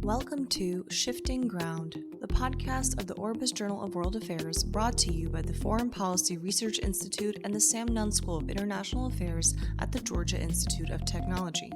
Welcome to Shifting Ground, the podcast of the Orbis Journal of World Affairs, brought to you by the Foreign Policy Research Institute and the Sam Nunn School of International Affairs at the Georgia Institute of Technology.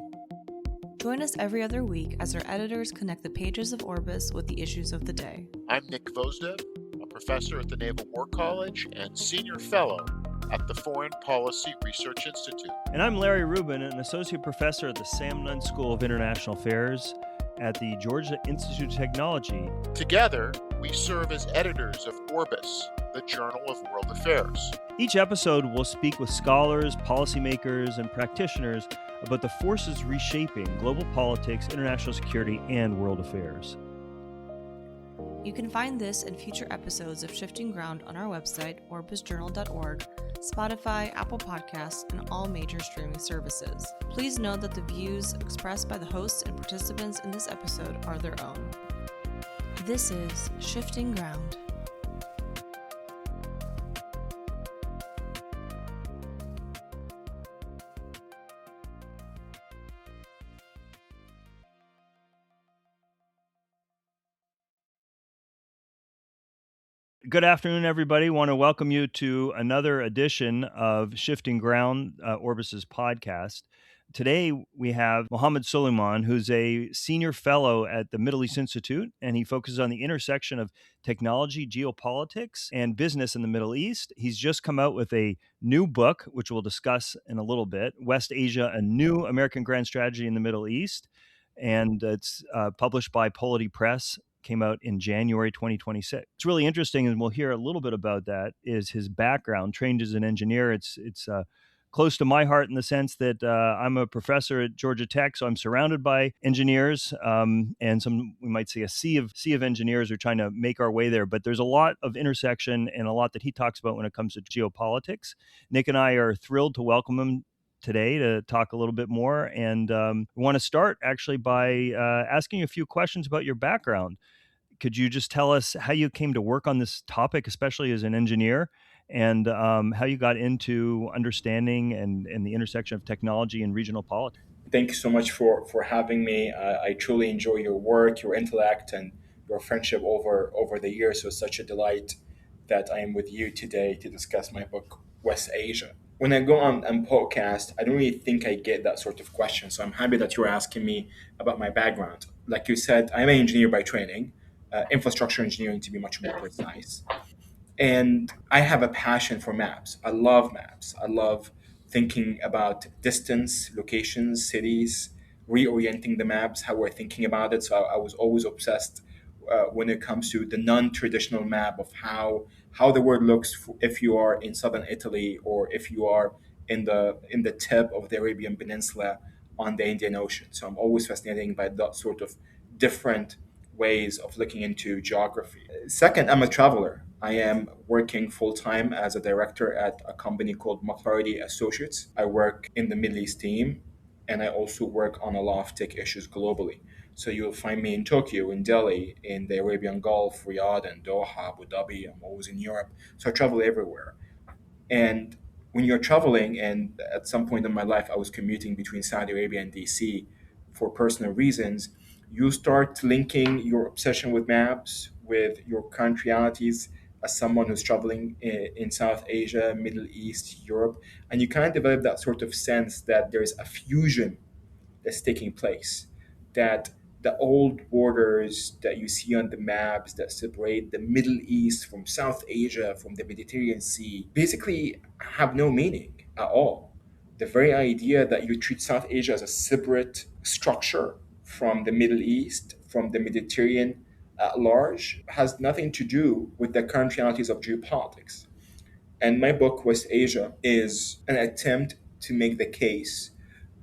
Join us every other week as our editors connect the pages of Orbis with the issues of the day. I'm Nick Gvosdev, a professor at the Naval War College and senior fellow at the Foreign Policy Research Institute. And I'm Larry Rubin, an associate professor at the Sam Nunn School of International Affairs at the Georgia Institute of Technology. Together, we serve as editors of Orbis, the Journal of World Affairs. Each episode will speak with scholars, policymakers, and practitioners about the forces reshaping global politics, international security, and world affairs. You can find this and future episodes of Shifting Ground on our website, orbisjournal.org, Spotify, Apple Podcasts, and all major streaming services. Please note that the views expressed by the hosts and participants in this episode are their own. This is Shifting Ground. Good afternoon, everybody. Want to welcome you to another edition of Shifting Ground, Orbis's podcast. Today, we have Mohammed Soliman, who's a senior fellow at the Middle East Institute, and he focuses on the intersection of technology, geopolitics, and business in the Middle East. He's just come out with a new book, which we'll discuss in a little bit, West Asia, A New American Grand Strategy in the Middle East, and it's published by Polity Press. Came out in January 2026. It's really interesting, and we'll hear a little bit about that, is his background. Trained as an engineer. It's close to my heart in the sense that I'm a professor at Georgia Tech, so I'm surrounded by engineers, and some, we might say, a sea of engineers who are trying to make our way there. But there's a lot of intersection and a lot that he talks about when it comes to geopolitics. Nick and I are thrilled to welcome him today to talk a little bit more, and we want to start actually by asking you a few questions about your background. Could you just tell us how you came to work on this topic, especially as an engineer, and how you got into understanding and the intersection of technology and regional politics? Thank you so much for having me. I truly enjoy your work, your intellect, and your friendship over the years. So it's such a delight that I am with you today to discuss my book, West Asia. When I go on podcast, I don't really think I get that sort of question. So I'm happy that you're asking me about my background. Like you said, I'm an engineer by training, infrastructure engineering to be much more precise. And I have a passion for maps. I love maps. I love thinking about distance, locations, cities, reorienting the maps, how we're thinking about it. So I was always obsessed when it comes to the non-traditional map of how the world looks if you are in southern Italy or if you are in the tip of the Arabian Peninsula on the Indian Ocean. So I'm always fascinated by that sort of different ways of looking into geography. Second, I'm a traveler. I am working full-time as a director at a company called McCarty Associates. I work in the Middle East team, and I also work on a lot of tech issues globally. So you'll find me in Tokyo, in Delhi, in the Arabian Gulf, Riyadh, and Doha, Abu Dhabi. I'm always in Europe. So I travel everywhere. And when you're traveling, and at some point in my life, I was commuting between Saudi Arabia and DC for personal reasons, you start linking your obsession with maps with your current realities as someone who's traveling in South Asia, Middle East, Europe, and you kind of develop that sort of sense that there's a fusion that's taking place, that the old borders that you see on the maps that separate the Middle East from South Asia, from the Mediterranean Sea, basically have no meaning at all. The very idea that you treat South Asia as a separate structure from the Middle East, from the Mediterranean at large, has nothing to do with the current realities of geopolitics. And my book, West Asia, is an attempt to make the case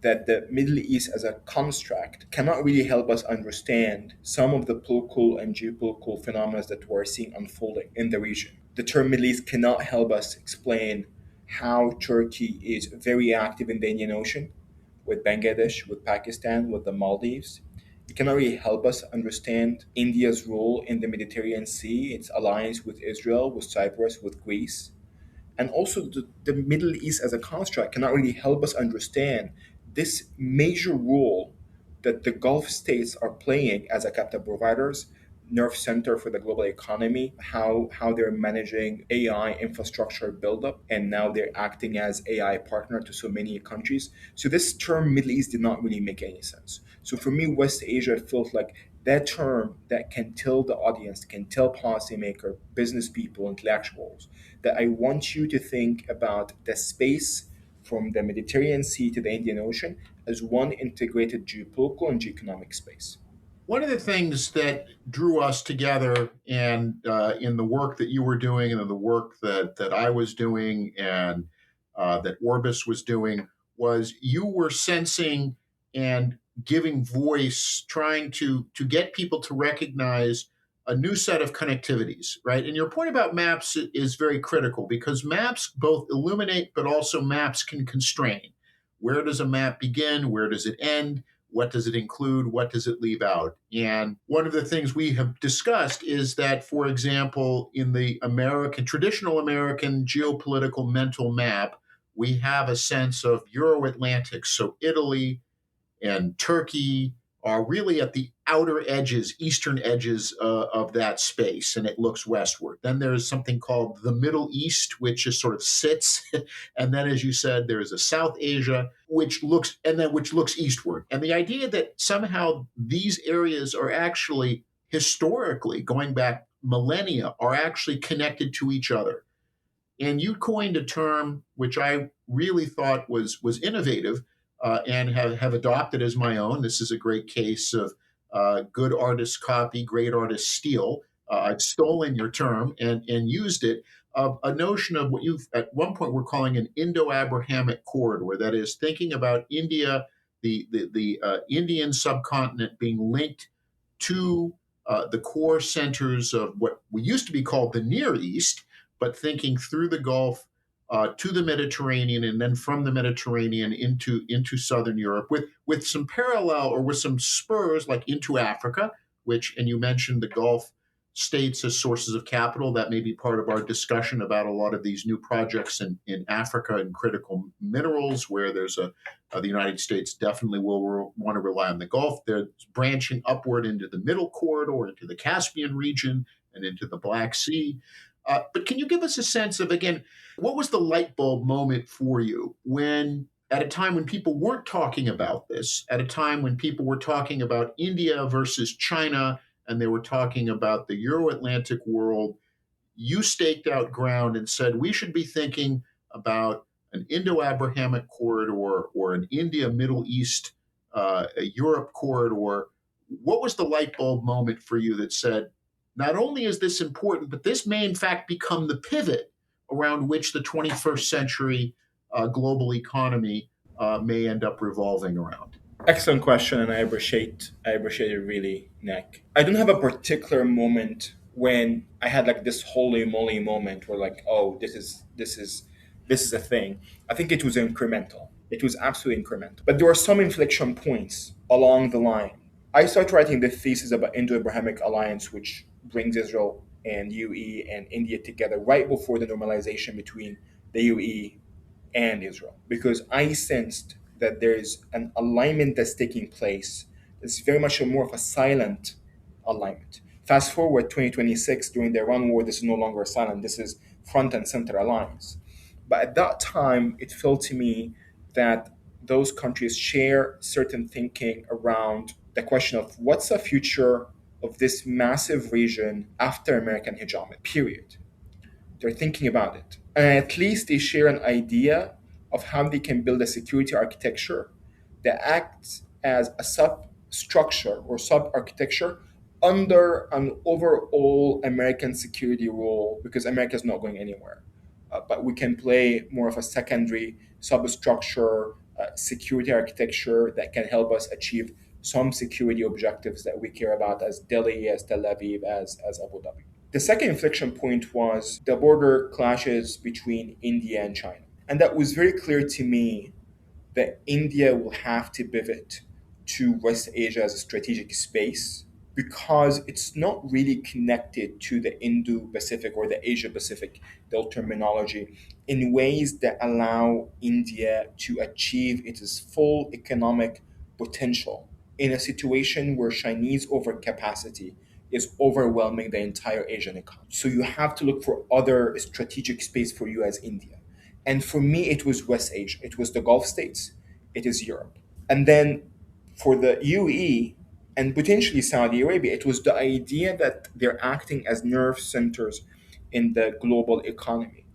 that the Middle East as a construct cannot really help us understand some of the political and geopolitical phenomena that we're seeing unfolding in the region. The term Middle East cannot help us explain how Turkey is very active in the Indian Ocean, with Bangladesh, with Pakistan, with the Maldives. It cannot really help us understand India's role in the Mediterranean Sea, its alliance with Israel, with Cyprus, with Greece. And also the Middle East as a construct cannot really help us understand this major role that the Gulf states are playing as a capital providers, nerve center for the global economy, how they're managing AI infrastructure buildup, and now they're acting as AI partner to so many countries. So this term Middle East did not really make any sense. So for me, West Asia felt like that term that can tell the audience, can tell policymaker, business people, intellectuals, that I want you to think about the space from the Mediterranean Sea to the Indian Ocean as one integrated geopolitical and geoeconomic space. One of the things that drew us together, and in the work that you were doing, and in the work that I was doing, and that Orbis was doing, was you were sensing and giving voice, trying to get people to recognize a new set of connectivities, right? And your point about maps is very critical, because maps both illuminate, but also maps can constrain. Where does a map begin? Where does it end? What does it include? What does it leave out? And one of the things we have discussed is that, for example, in the traditional American geopolitical mental map, we have a sense of Euro-Atlantic. So Italy and Turkey are really at the outer edges, eastern edges of that space, and it looks westward. Then there's something called the Middle East, which just sort of sits, and then, as you said, there's a South Asia, which looks eastward. And the idea that somehow these areas are actually historically, going back millennia, are actually connected to each other. And you coined a term which I really thought was innovative, and have adopted as my own. This is a great case of good artists copy, great artists steal. I've stolen your term and used it. A notion of what you at one point were calling an Indo-Abrahamic corridor, that is, thinking about India, the Indian subcontinent being linked to the core centers of what we used to be called the Near East, but thinking through the Gulf to the Mediterranean, and then from the Mediterranean into Southern Europe, with some parallel, or with some spurs, like into Africa, and you mentioned the Gulf states as sources of capital. That may be part of our discussion about a lot of these new projects in Africa and critical minerals, where there's the United States definitely will want to rely on the Gulf. They're branching upward into the middle corridor, into the Caspian region, and into the Black Sea. But can you give us a sense of, again, what was the light bulb moment for you when, at a time when people weren't talking about this, at a time when people were talking about India versus China, and they were talking about the Euro-Atlantic world, you staked out ground and said, we should be thinking about an Indo-Abrahamic corridor, or an India-Middle East, Europe corridor. What was the light bulb moment for you that said, not only is this important, but this may in fact become the pivot around which the 21st century global economy may end up revolving around? Excellent question, and I appreciate it really, Nick. I don't have a particular moment when I had like this holy moly moment where, like, oh, this is a thing. I think it was incremental. It was absolutely incremental. But there were some inflection points along the line. I started writing the thesis about Indo-Abrahamic alliance, which brings Israel and UAE and India together right before the normalization between the UAE and Israel, because I sensed that there is an alignment that's taking place. It's very much more of a silent alignment. Fast forward 2026, during the Iran war, this is no longer silent. This is front and center alliance. But at that time, it felt to me that those countries share certain thinking around the question of what's the future of this massive region after American hegemony, period. They're thinking about it. And at least they share an idea of how they can build a security architecture that acts as a substructure or sub-architecture under an overall American security role, because America is not going anywhere. But we can play more of a secondary substructure security architecture that can help us achieve some security objectives that we care about, as Delhi, as Tel Aviv, as Abu Dhabi. The second inflection point was the border clashes between India and China. And that was very clear to me that India will have to pivot to West Asia as a strategic space, because it's not really connected to the Indo-Pacific or the Asia-Pacific, the old terminology, in ways that allow India to achieve its full economic potential in a situation where Chinese overcapacity is overwhelming the entire Asian economy. So you have to look for other strategic space for you as India. And for me, it was West Asia. It was the Gulf states. It is Europe. And then for the UAE and potentially Saudi Arabia, it was the idea that they're acting as nerve centers in the global economy.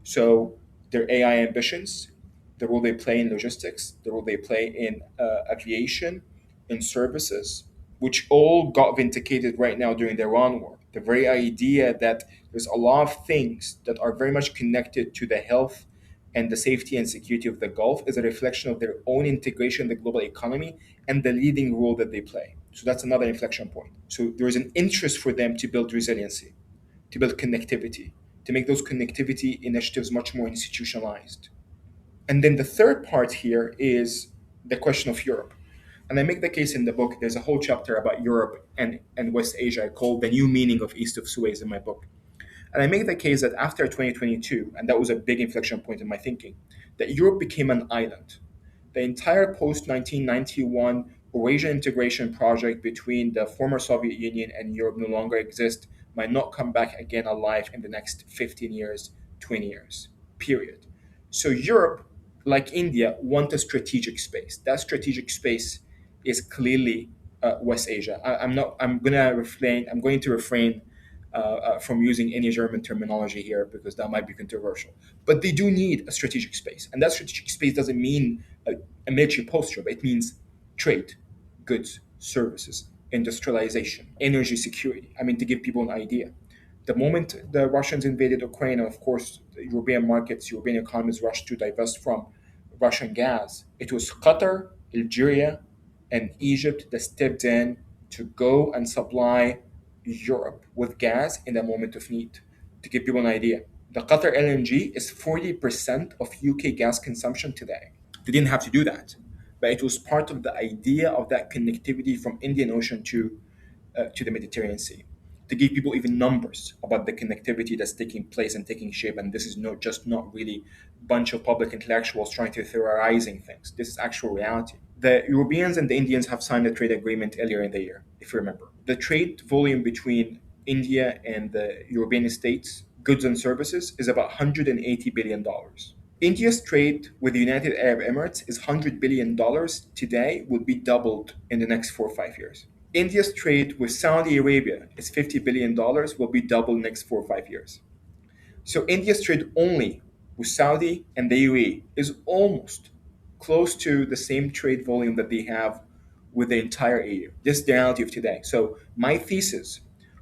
So their AI ambitions, the role they play in logistics, the role they play in aviation, in services, which all got vindicated right now during the Iran war. The very idea that there's a lot of things that are very much connected to the health and the safety and security of the Gulf is a reflection of their own integration in the global economy and the leading role that they play. So that's another inflection point. So there is an interest for them to build resiliency, to build connectivity, to make those connectivity initiatives much more institutionalized. And then the third part here is the question of Europe. And I make the case in the book, there's a whole chapter about Europe and West Asia called The New Meaning of East of Suez in my book. And I make the case that after 2022, and that was a big inflection point in my thinking, that Europe became an island. The entire post 1991 Eurasian integration project between the former Soviet Union and Europe no longer exists, might not come back again alive in the next 15 years, 20 years, period. So Europe, like India, want a strategic space. That strategic space is clearly West Asia. I'm going to refrain from using any German terminology here because that might be controversial. But they do need a strategic space. And that strategic space doesn't mean a military posture, but it means trade, goods, services, industrialization, energy security. I mean, to give people an idea. The moment the Russians invaded Ukraine, and of course, the European markets, European economies rushed to divest from Russian gas, it was Qatar, Algeria, and Egypt that stepped in to go and supply Europe with gas in a moment of need. To give people an idea, the Qatar LNG is 40% of UK gas consumption today. They didn't have to do that, but it was part of the idea of that connectivity from Indian Ocean to the Mediterranean Sea. To give people even numbers about the connectivity that's taking place and taking shape, and this is not really a bunch of public intellectuals trying to theorizing things. This is actual reality. The Europeans and the Indians have signed a trade agreement earlier in the year, if you remember. The trade volume between India and the European states, goods and services, is about $180 billion. India's trade with the United Arab Emirates is $100 billion today, will be doubled in the next 4 or 5 years. India's trade with Saudi Arabia is $50 billion, will be doubled next 4 or 5 years. So India's trade only with Saudi and the UAE is almost close to the same trade volume that they have with the entire EU. This is the reality of today. So my thesis,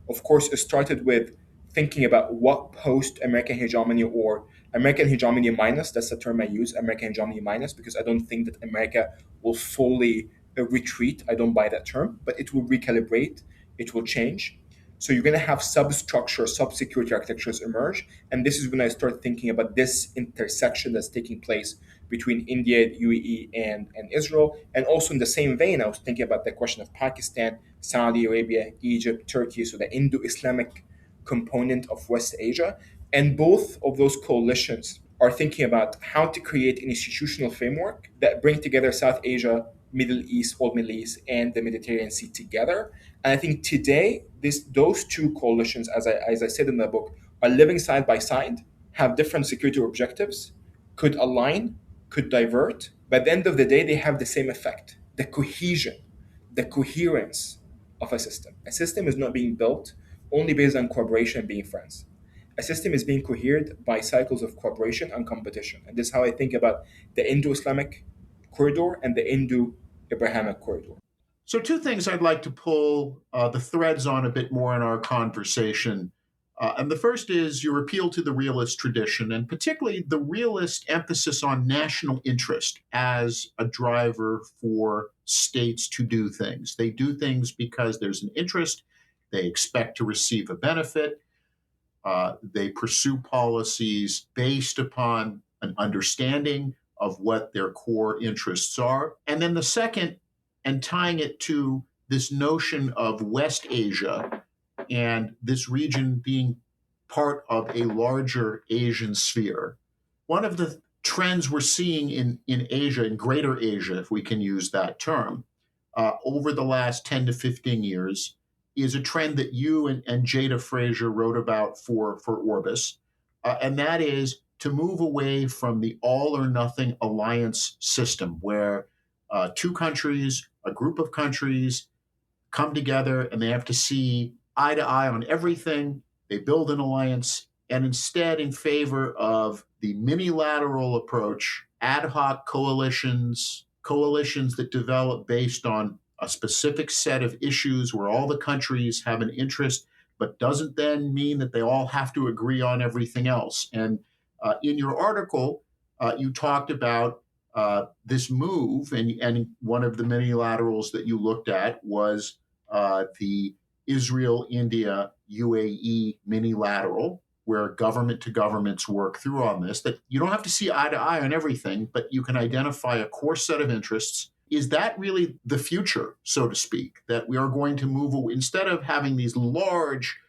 of course, started with thinking about what post-American hegemony or American hegemony minus, that's the term I use, American hegemony minus, because I don't think that America will fully retreat. I don't buy that term, but it will recalibrate, it will change. So you're going to have substructure, sub-security architectures emerge. And this is when I start thinking about this intersection that's taking place between India, UAE, and Israel. And also in the same vein, I was thinking about the question of Pakistan, Saudi Arabia, Egypt, Turkey, so the Indo-Islamic component of West Asia. And both of those coalitions are thinking about how to create an institutional framework that bring together South Asia, Middle East, Old Middle East, and the Mediterranean Sea together. And I think today, those two coalitions, as I said in the book, are living side by side, have different security objectives, could align, could divert. By the end of the day, they have the same effect, the cohesion, the coherence of a system. A system is not being built only based on cooperation and being friends. A system is being cohered by cycles of cooperation and competition. And this is how I think about the Indo-Islamic corridor and the Indo-Abrahamic corridor. So, two things I'd like to pull the threads on a bit more in our conversation. And the first is your appeal to the realist tradition, and particularly the realist emphasis on national interest as a driver for states to do things. They do things because there's an interest, they expect to receive a benefit, they pursue policies based upon an understanding of what their core interests are. And then the second, and tying it to this notion of West Asia and this region being part of a larger Asian sphere. One of the trends we're seeing in Asia, in greater Asia, if we can use that term, over the last 10 to 15 years is a trend that you and Jada Frazier wrote about for Orbis, and that is to move away from the all or nothing alliance system where two countries, a group of countries, come together and they have to see eye to eye on everything. They build an alliance, and instead, in favor of the minilateral approach, ad hoc coalitions that develop based on a specific set of issues where all the countries have an interest, but doesn't then mean that they all have to agree on everything else. And in your article, you talked about this move, and one of the minilaterals that you looked at was the Israel, India, UAE minilateral, where government to governments work through on this, that you don't have to see eye to eye on everything, but you can identify a core set of interests. Is that really the future, so to speak, that we are going to move away, instead of having these large,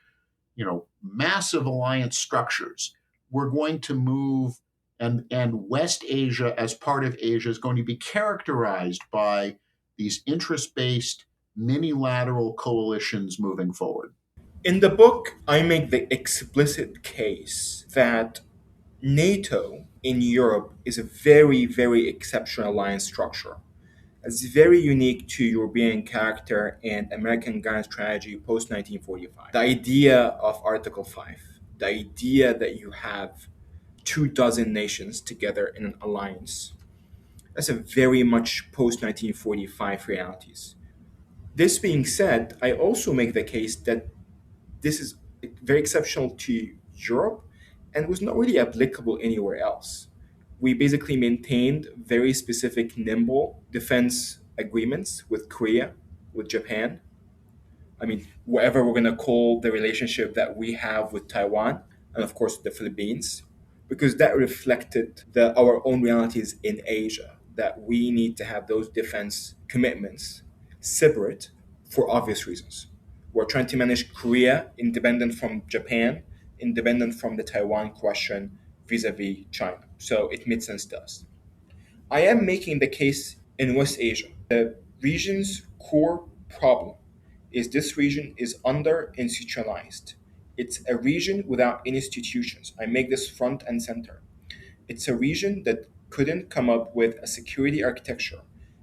massive alliance structures, we're going to move, and West Asia as part of Asia is going to be characterized by these interest-based minilateral coalitions moving forward? In the book, I make the explicit case that NATO in Europe is a very, very exceptional alliance structure. It's very unique to European character and American grand strategy post 1945. The idea of Article 5, the idea that you have 24 nations together in an alliance, that's a very much post 1945 realities. This being said, I also make the case that this is very exceptional to Europe and was not really applicable anywhere else. We basically maintained very specific, nimble defense agreements with Korea, with Japan. I mean, whatever we're going to call the relationship that we have with Taiwan, and of course the Philippines, because that reflected our own realities in Asia, that we need to have those defense commitments separate for obvious reasons. We're trying to manage Korea independent from Japan, independent from the Taiwan question vis-a-vis China. So it made sense to us. I am making the case in West Asia. The region's core problem is this region is under-institutionalized. It's a region without institutions. I make this front and center. It's a region that couldn't come up with a security architecture,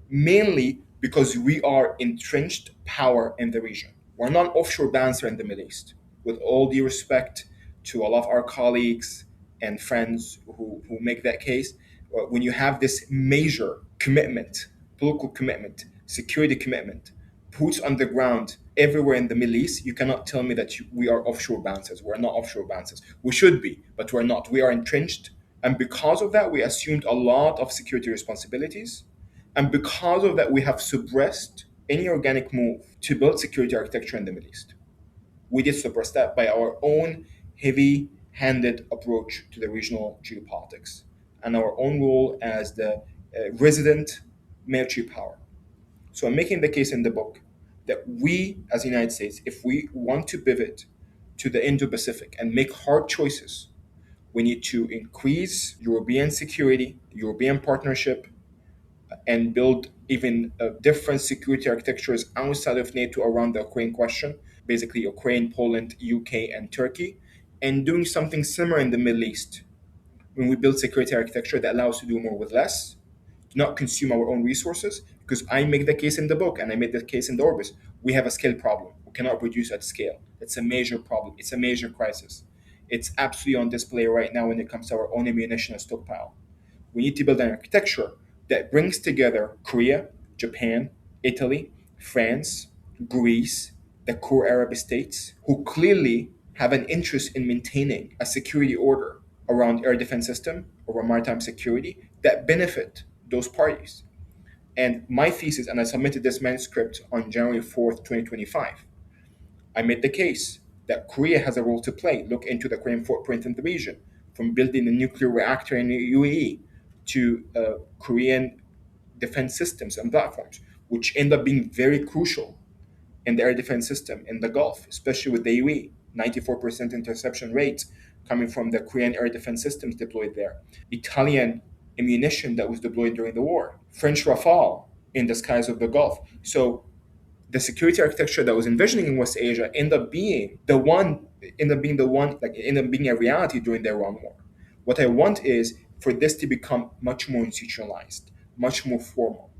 mainly because we are entrenched power in the region. We're not an offshore bouncer in the Middle East. With all due respect to a lot of our colleagues and friends who make that case, when you have this major commitment, political commitment, security commitment, boots on the ground everywhere in the Middle East, you cannot tell me that we are offshore bouncers. We're not offshore bouncers. We should be, but we're not. We are entrenched. And because of that, we assumed a lot of security responsibilities. And because of that, we have suppressed any organic move to build security architecture in the Middle East. We did suppress that by our own heavy-handed approach to the regional geopolitics and our own role as the resident military power. So I'm making the case in the book that we, as the United States, if we want to pivot to the Indo-Pacific and make hard choices, we need to increase European security, European partnership, and build even different security architectures outside of NATO around the Ukraine question, basically Ukraine, Poland, UK, and Turkey, and doing something similar in the Middle East. When we build security architecture that allows us to do more with less, to not consume our own resources, because I make the case in the book and I made the case in the Orbis. We have a scale problem. We cannot produce at scale. It's a major problem. It's a major crisis. It's absolutely on display right now when it comes to our own ammunition and stockpile. We need to build an architecture that brings together Korea, Japan, Italy, France, Greece, the core Arab states, who clearly have an interest in maintaining a security order around air defense system or maritime security that benefit those parties. And my thesis, and I submitted this manuscript on January 4th, 2025, I made the case that Korea has a role to play. Look into the Korean footprint in the region, from building a nuclear reactor in the UAE to Korean defense systems and platforms, which end up being very crucial in the air defense system in the Gulf, especially with the UAE. 94% interception rates coming from the Korean air defense systems deployed there. Italian ammunition that was deployed during the war. French Rafale in the skies of the Gulf. So the security architecture that was envisioning in West Asia ended up being a reality during the Iran war. What I want is for this to become much more institutionalized, much more formal,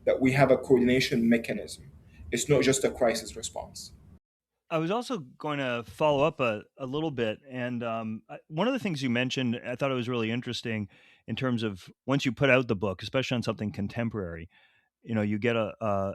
that we have a coordination mechanism. It's not just a crisis response. I was also going to follow up a little bit. And one of the things you mentioned, I thought it was really interesting in terms of once you put out the book, especially on something contemporary, you get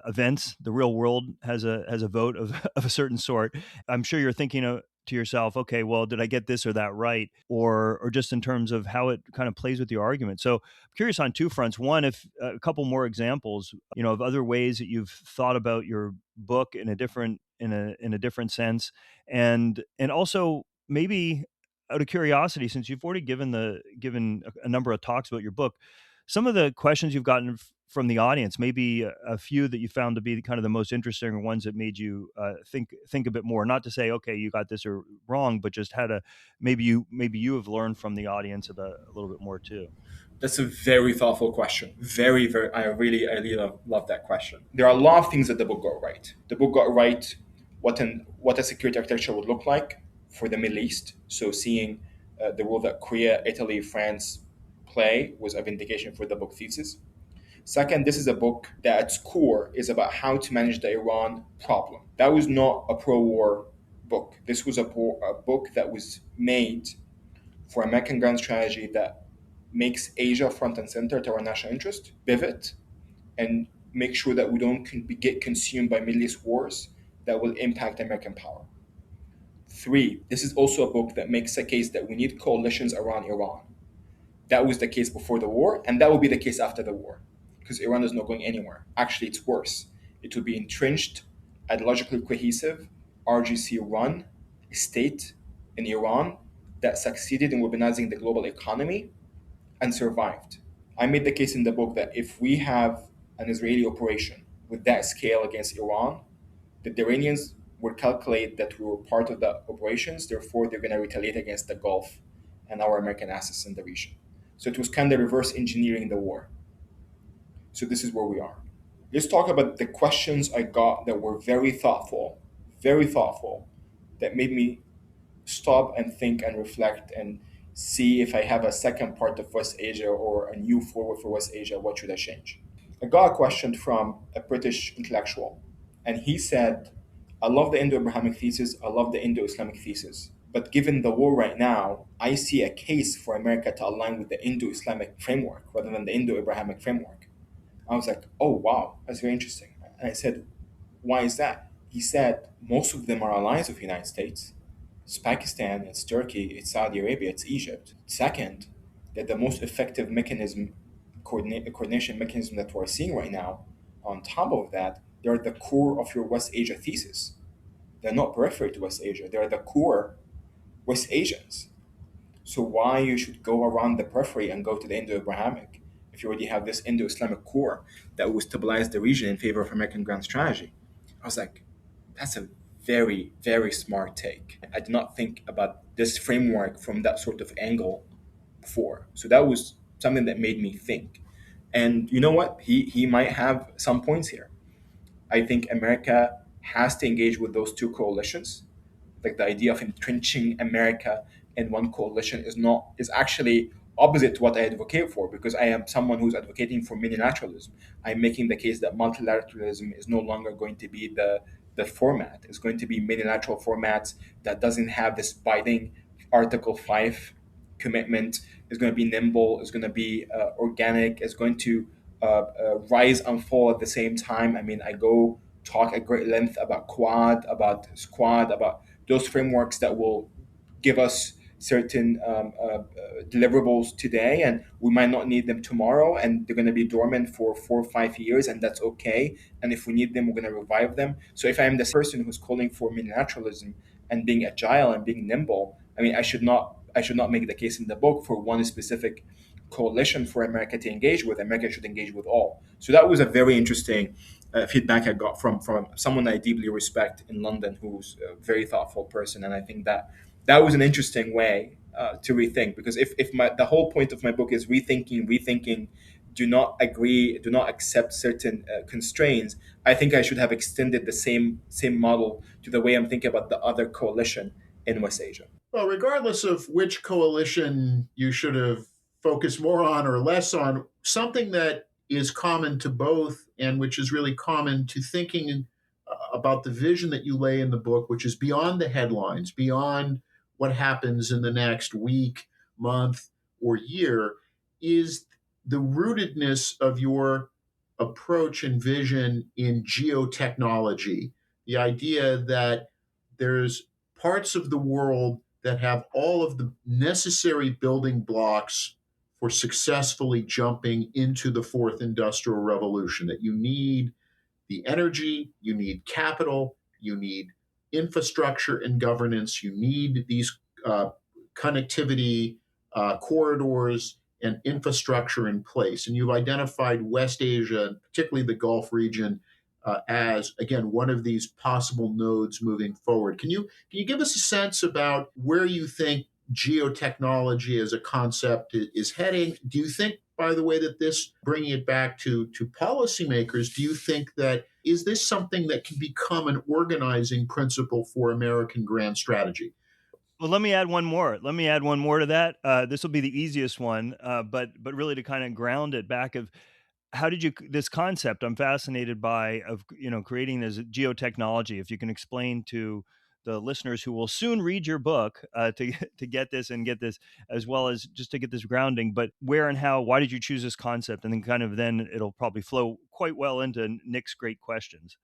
events. The real world has a vote of, of a certain sort. I'm sure you're thinking to yourself, okay, well, did I get this or that right? Or just in terms of how it kind of plays with your argument. So I'm curious on two fronts. One, if a couple more examples, of other ways that you've thought about your book in a different sense, and also maybe out of curiosity, since you've already given a number of talks about your book, some of the questions you've gotten from the audience, maybe a few that you found to be kind of the most interesting, or ones that made you think a bit more. Not to say, okay, you got this or wrong, but just had maybe you have learned from the audience a little bit more too. That's a very thoughtful question. Very, very. I really love that question. There are a lot of things that the book got right. The book got right what a security architecture would look like for the Middle East. So seeing the role that Korea, Italy, France play was a vindication for the book thesis. Second, this is a book that at its core is about how to manage the Iran problem. That was not a pro-war book. This was a book that was made for American grand strategy that makes Asia front and center to our national interest, pivot, and make sure that we don't get consumed by Middle East wars that will impact American power. Three, this is also a book that makes a case that we need coalitions around Iran. That was the case before the war, and that will be the case after the war, because Iran is not going anywhere. Actually, it's worse. It will be entrenched, ideologically cohesive, RGC-run state in Iran that succeeded in weaponizing the global economy and survived. I made the case in the book that if we have an Israeli operation with that scale against Iran, the Iranians would calculate that we were part of the operations, therefore they're going to retaliate against the Gulf and our American assets in the region. So it was kind of reverse engineering the war. So this is where we are. Let's talk about the questions I got that were very thoughtful, that made me stop and think and reflect and see if I have a second part of West Asia or a new forward for West Asia, what should I change? I got a question from a British intellectual, and he said, I love the Indo-Abrahamic thesis, I love the Indo-Islamic thesis. But given the war right now, I see a case for America to align with the Indo-Islamic framework rather than the Indo-Abrahamic framework. I was like, oh, wow, that's very interesting. And I said, why is that? He said, most of them are allies of the United States. It's Pakistan, it's Turkey, it's Saudi Arabia, it's Egypt. Second, that the most effective coordination mechanism that we're seeing right now, on top of that, they're the core of your West Asia thesis. They're not periphery to West Asia. They're the core West Asians. So why you should go around the periphery and go to the Indo-Abrahamic if you already have this Indo-Islamic core that will stabilize the region in favor of American grand strategy? I was like, that's a very, very smart take. I did not think about this framework from that sort of angle before. So that was something that made me think. And you know what? He might have some points here. I think America has to engage with those two coalitions. Like the idea of entrenching America in one coalition is actually opposite to what I advocate for, because I am someone who's advocating for minilateralism. I'm making the case that multilateralism is no longer going to be the format. It's going to be minilateral formats that doesn't have this binding Article 5 commitment. It's going to be nimble. It's going to be organic. It's going to rise and fall at the same time. I mean, I go talk at great length about Quad, about Squad, about those frameworks that will give us certain deliverables today, and we might not need them tomorrow, and they're going to be dormant for 4 or 5 years, and that's okay. And if we need them, we're going to revive them. So if I'm the person who's calling for minilateralism and being agile and being nimble, I mean, I should not make the case in the book for one specific coalition for America to engage with. America should engage with all. So that was a very interesting feedback I got from someone I deeply respect in London, who's a very thoughtful person, and I think that was an interesting way to rethink. Because if the whole point of my book is rethinking do not agree, do not accept certain constraints, I think I should have extended the same model to the way I'm thinking about the other coalition in West Asia. Well, regardless of which coalition you should have focused more on or less on, something that is common to both and which is really common to thinking about the vision that you lay in the book, which is beyond the headlines, beyond what happens in the next week, month, or year, is the rootedness of your approach and vision in geotechnology. The idea that there's parts of the world that have all of the necessary building blocks for successfully jumping into the fourth industrial revolution, that you need the energy, you need capital, you need infrastructure and governance, you need these connectivity corridors and infrastructure in place. And you've identified West Asia, and particularly the Gulf region, as, again, one of these possible nodes moving forward. Can you give us a sense about where you think geotechnology as a concept is heading? Do you think, by the way, that this, bringing it back to policymakers, do you think that is this something that can become an organizing principle for American grand strategy? Well, let me add one more. Let me add one more to that. This will be the easiest one, but really to kind of ground it back of how did you this concept I'm fascinated by of creating this geotechnology. If you can explain to the listeners who will soon read your book to get this and get this, as well as just to get this grounding, but where and how, why did you choose this concept, and then it'll probably flow quite well into Nick's great questions.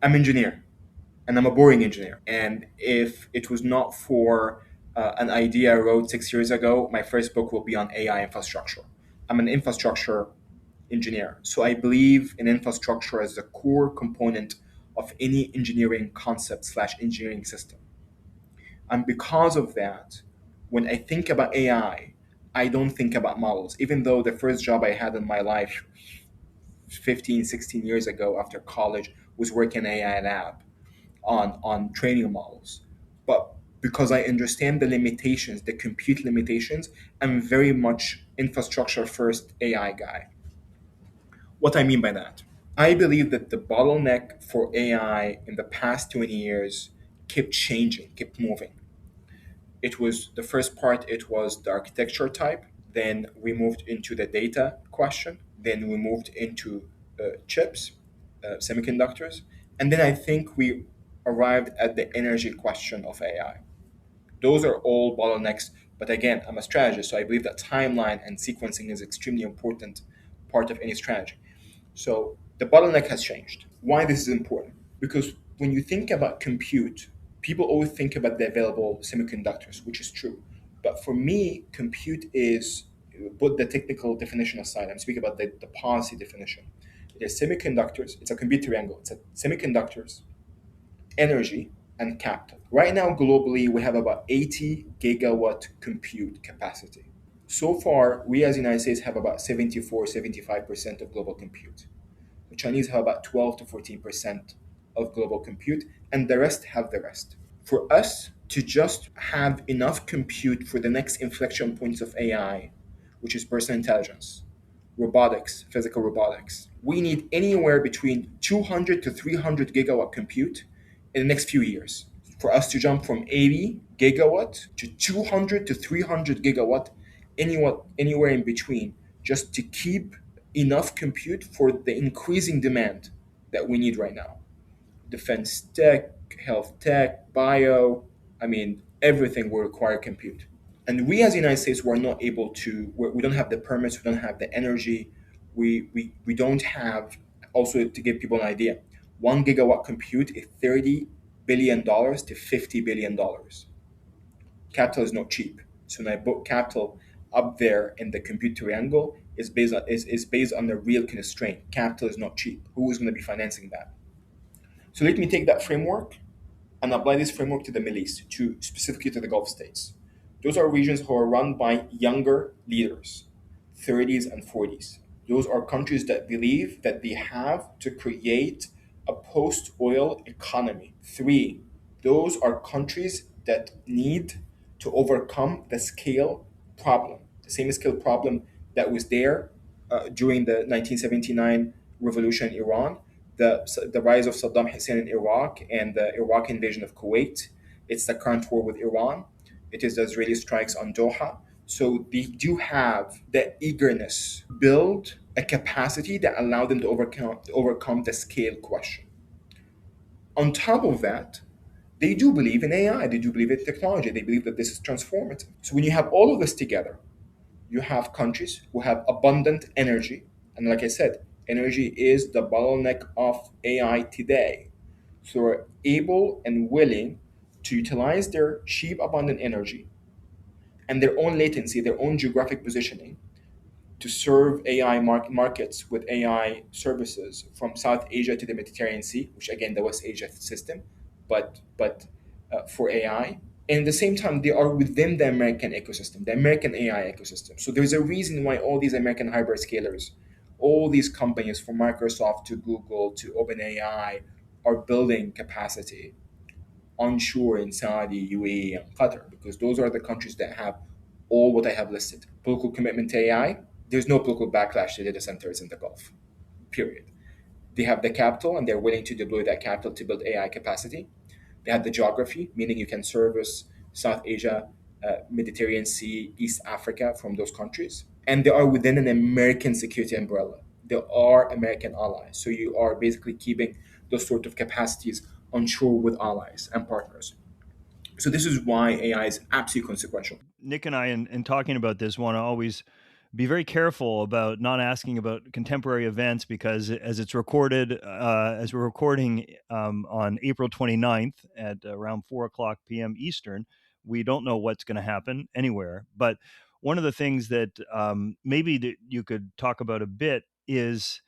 I'm an engineer, and I'm a boring engineer. And if it was not for an idea I wrote 6 years ago, my first book will be on AI infrastructure. I'm an infrastructure engineer. So I believe in infrastructure as the core component of any engineering concept / engineering system. And because of that, when I think about AI, I don't think about models, even though the first job I had in my life 15, 16 years ago after college was working in an AI lab on training models. But because I understand the limitations, the compute limitations, I'm very much infrastructure first AI guy. What I mean by that, I believe that the bottleneck for AI in the past 20 years kept changing, kept moving. It was the first part, it was the architecture type. Then we moved into the data question. Then we moved into chips, semiconductors. And then I think we arrived at the energy question of AI. Those are all bottlenecks. But again, I'm a strategist, so I believe that timeline and sequencing is extremely important part of any strategy. So the bottleneck has changed. Why this is important? Because when you think about compute, people always think about the available semiconductors, which is true. But for me, compute is, put the technical definition aside, I'm speaking about the policy definition. It is semiconductors, it's a compute triangle. It's a semiconductors, energy, and capital. Right now, globally, we have about 80 gigawatt compute capacity. So far, we as the United States have about 74, 75% of global compute. The Chinese have about 12 to 14% of global compute, and the rest have the rest. For us to just have enough compute for the next inflection points of AI, which is personal intelligence, robotics, physical robotics, we need anywhere between 200 to 300 gigawatt compute in the next few years. For us to jump from 80 gigawatt to 200 to 300 gigawatt, anywhere in between, just to keep enough compute for the increasing demand that we need right now. Defense tech, health tech, bio, everything will require compute. And we as the United States were not able to, we don't have the permits, we don't have the energy, we don't have, also to give people an idea, 1 gigawatt compute is $30 billion to $50 billion. Capital is not cheap. So when I book capital up there in the compute triangle is based on the real constraint. Capital is not cheap. Who is going to be financing that? So let me take that framework and apply this framework to the Middle East, specifically to the Gulf states. Those are regions who are run by younger leaders, 30s and 40s. Those are countries that believe that they have to create a post-oil economy. 3, those are countries that need to overcome the scale problem, the same scale problem that was there during the 1979 revolution in Iran, the rise of Saddam Hussein in Iraq, and the Iraq invasion of Kuwait. It's the current war with Iran. It is the Israeli strikes on Doha. So they do have the eagerness, build a capacity that allowed them to overcome the scale question. On top of that, they do believe in AI. They do believe in technology. They believe that this is transformative. So when you have all of this together, you have countries who have abundant energy. And like I said, energy is the bottleneck of AI today. So they're able and willing to utilize their cheap, abundant energy and their own latency, their own geographic positioning to serve AI markets with AI services from South Asia to the Mediterranean Sea, which again the West Asia system, but for AI. And at the same time, they are within the American ecosystem, the American AI ecosystem. So there's a reason why all these American hyperscalers, all these companies from Microsoft to Google to OpenAI are building capacity onshore in Saudi, UAE, and Qatar, because those are the countries that have all what I have listed. Political commitment to AI, there's no political backlash to data centers in the Gulf, period. They have the capital and they're willing to deploy that capital to build AI capacity. They have the geography, meaning you can service South Asia, Mediterranean Sea, East Africa from those countries. And they are within an American security umbrella. They are American allies. So you are basically keeping those sort of capacities onshore with allies and partners. So this is why AI is absolutely consequential. Nick and I, in talking about this, want to always be very careful about not asking about contemporary events, because as it's recorded, as we're recording on April 29th at around 4 o'clock p.m. Eastern, we don't know what's going to happen anywhere. But one of the things that maybe that you could talk about a bit is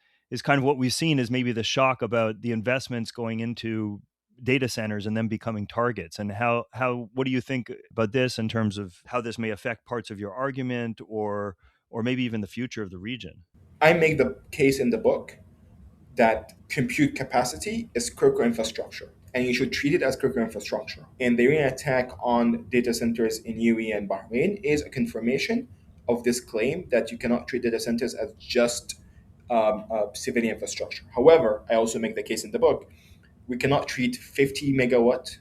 kind of what we've seen is maybe the shock about the investments going into data centers and them becoming targets, and how what do you think about this in terms of how this may affect parts of your argument, or maybe even the future of the region? I make the case in the book that compute capacity is critical infrastructure, and you should treat it as critical infrastructure. And the Iranian attack on data centers in UAE and Bahrain is a confirmation of this claim that you cannot treat data centers as just civilian infrastructure. However, I also make the case in the book, we cannot treat 50 megawatt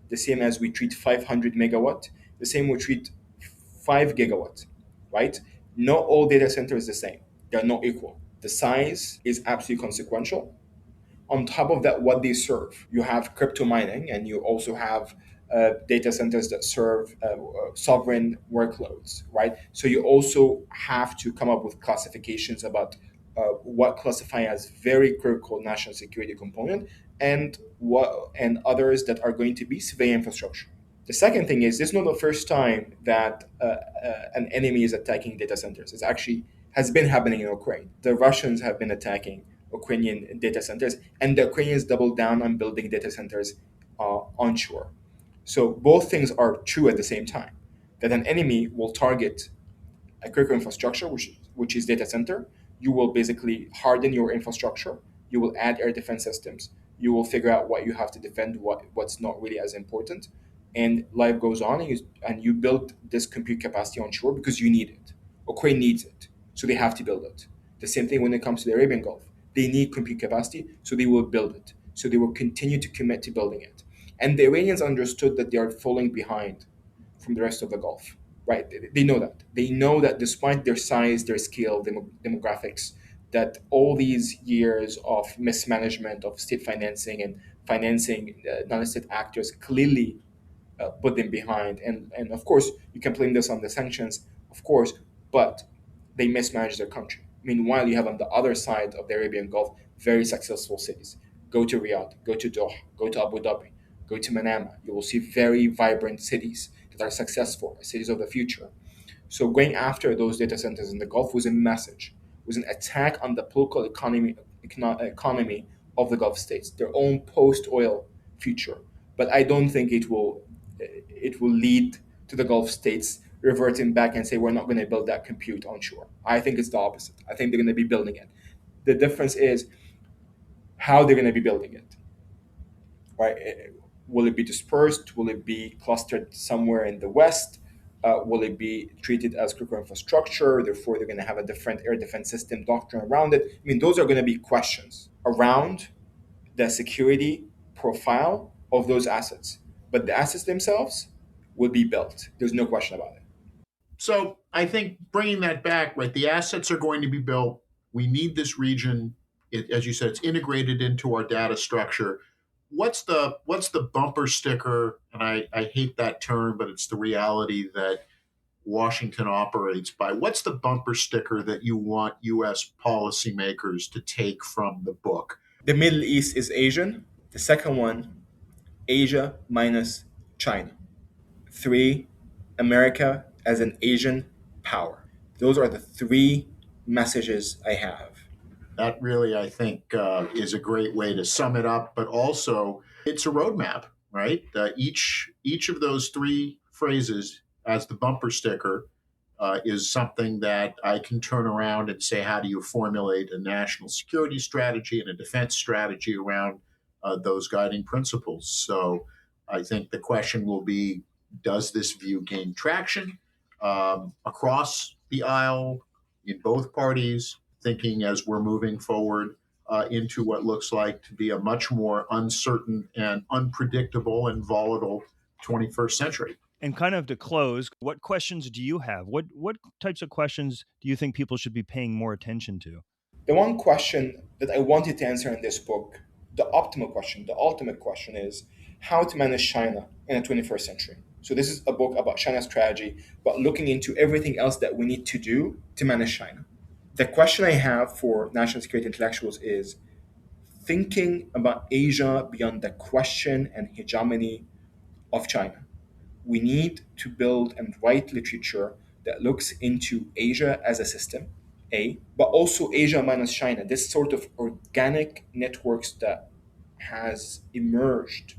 the same as we treat 500 megawatt, the same we treat 5 gigawatt, right? Not all data centers is the same. They're not equal. The size is absolutely consequential. On top of that, what they serve, you have crypto mining, and you also have data centers that serve sovereign workloads, right? So you also have to come up with classifications about what classify as very critical national security component, and others that are going to be civilian infrastructure. The second thing is, this is not the first time that an enemy is attacking data centers. It's actually has been happening in Ukraine. The Russians have been attacking Ukrainian data centers, and the Ukrainians doubled down on building data centers onshore. So both things are true at the same time. That an enemy will target a critical infrastructure, which is data center. You will basically harden your infrastructure. You will add air defense systems. You will figure out what you have to defend, what's not really as important, and life goes on. And you build this compute capacity onshore because you need it. Ukraine needs it, so they have to build it. The same thing when it comes to the Arabian Gulf. They need compute capacity, so they will build it. So they will continue to commit to building it. And the Iranians understood that they are falling behind from the rest of the Gulf, right? They know that. They know that despite their size, their scale, demographics, that all these years of mismanagement of state financing and financing non-state actors clearly put them behind. And of course, you can blame this on the sanctions, of course, but they mismanage their country. Meanwhile, you have on the other side of the Arabian Gulf very successful cities. Go to Riyadh, go to Doha, go to Abu Dhabi, go to Manama. You will see very vibrant cities that are successful, cities of the future. So going after those data centers in the Gulf was a message, was an attack on the political economy of the Gulf states, their own post-oil future. But I don't think it will lead to the Gulf states reverting back and say we're not going to build that compute onshore. I think it's the opposite. I think they're going to be building it. The difference is how they're going to be building it, right? Will it be dispersed? Will it be clustered somewhere in the West? Will it be treated as critical infrastructure? Therefore, they're going to have a different air defense system doctrine around it. I mean, those are going to be questions around the security profile of those assets. But the assets themselves will be built. There's no question about it. So I think bringing that back, right, the assets are going to be built. We need this region. As you said, it's integrated into our data structure. What's the bumper sticker? And I hate that term, but it's the reality that Washington operates by. What's the bumper sticker that you want U.S. policymakers to take from the book? The Middle East is Asian. The second one, Asia minus China. 3, America as an Asian power. Those are the 3 messages I have. That really, I think, is a great way to sum it up, but also it's a roadmap, right? Each of those 3 phrases as the bumper sticker is something that I can turn around and say, how do you formulate a national security strategy and a defense strategy around those guiding principles? So I think the question will be, does this view gain traction across the aisle in both parties, thinking as we're moving forward into what looks like to be a much more uncertain and unpredictable and volatile 21st century? And kind of to close, what questions do you have? What types of questions do you think people should be paying more attention to? The one question that I wanted to answer in this book, the optimal question, the ultimate question, is how to manage China in the 21st century. So this is a book about China's strategy, but looking into everything else that we need to do to manage China. The question I have for national security intellectuals is thinking about Asia beyond the question and hegemony of China. We need to build and write literature that looks into Asia as a system, but also Asia minus China, this sort of organic networks that has emerged.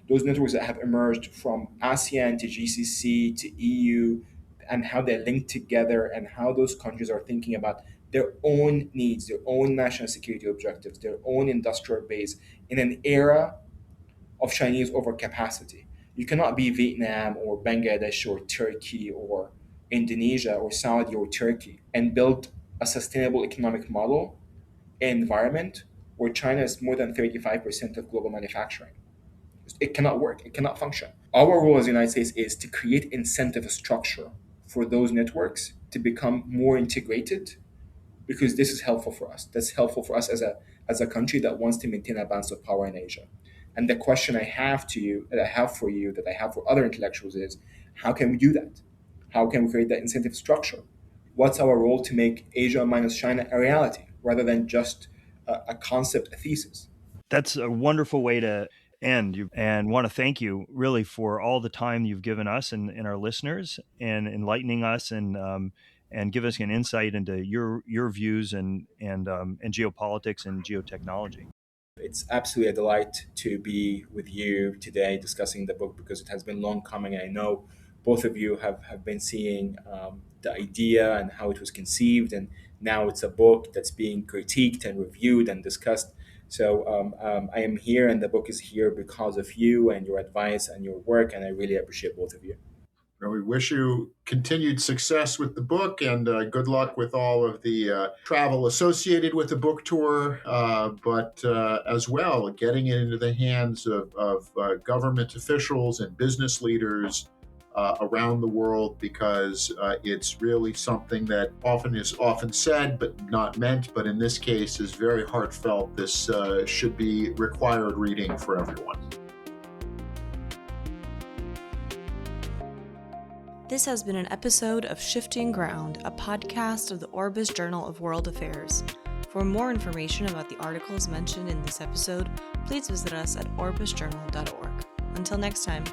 Those networks that have emerged from ASEAN to GCC to EU, and how they link together and how those countries are thinking about their own needs, their own national security objectives, their own industrial base in an era of Chinese overcapacity. You cannot be Vietnam or Bangladesh or Turkey or Indonesia or Saudi or Turkey and build a sustainable economic model environment where China is more than 35% of global manufacturing. It cannot work. It cannot function. Our role as the United States is to create incentive structure for those networks to become more integrated, because this is helpful for us. That's helpful for us as a country that wants to maintain a balance of power in Asia. And the question I have to you, that I have for you, that I have for other intellectuals is, how can we do that? How can we create that incentive structure? What's our role to make Asia minus China a reality rather than just a concept, a thesis? That's a wonderful way to end, and want to thank you really for all the time you've given us and our listeners, and enlightening us and give us an insight into your views and geopolitics and geotechnology. It's absolutely a delight to be with you today discussing the book, because it has been long coming. I know both of you have been seeing the idea and how it was conceived, and now it's a book that's being critiqued and reviewed and discussed. So I am here, and the book is here because of you and your advice and your work, and I really appreciate both of you. Well, we wish you continued success with the book, and good luck with all of the travel associated with the book tour, but as well, getting it into the hands of government officials and business leaders around the world, because it's really something that is often said but not meant, but in this case is very heartfelt. This should be required reading for everyone. This has been an episode of Shifting Ground, a podcast of the Orbis Journal of World Affairs. For more information about the articles mentioned in this episode, please visit us at orbisjournal.org. Until next time.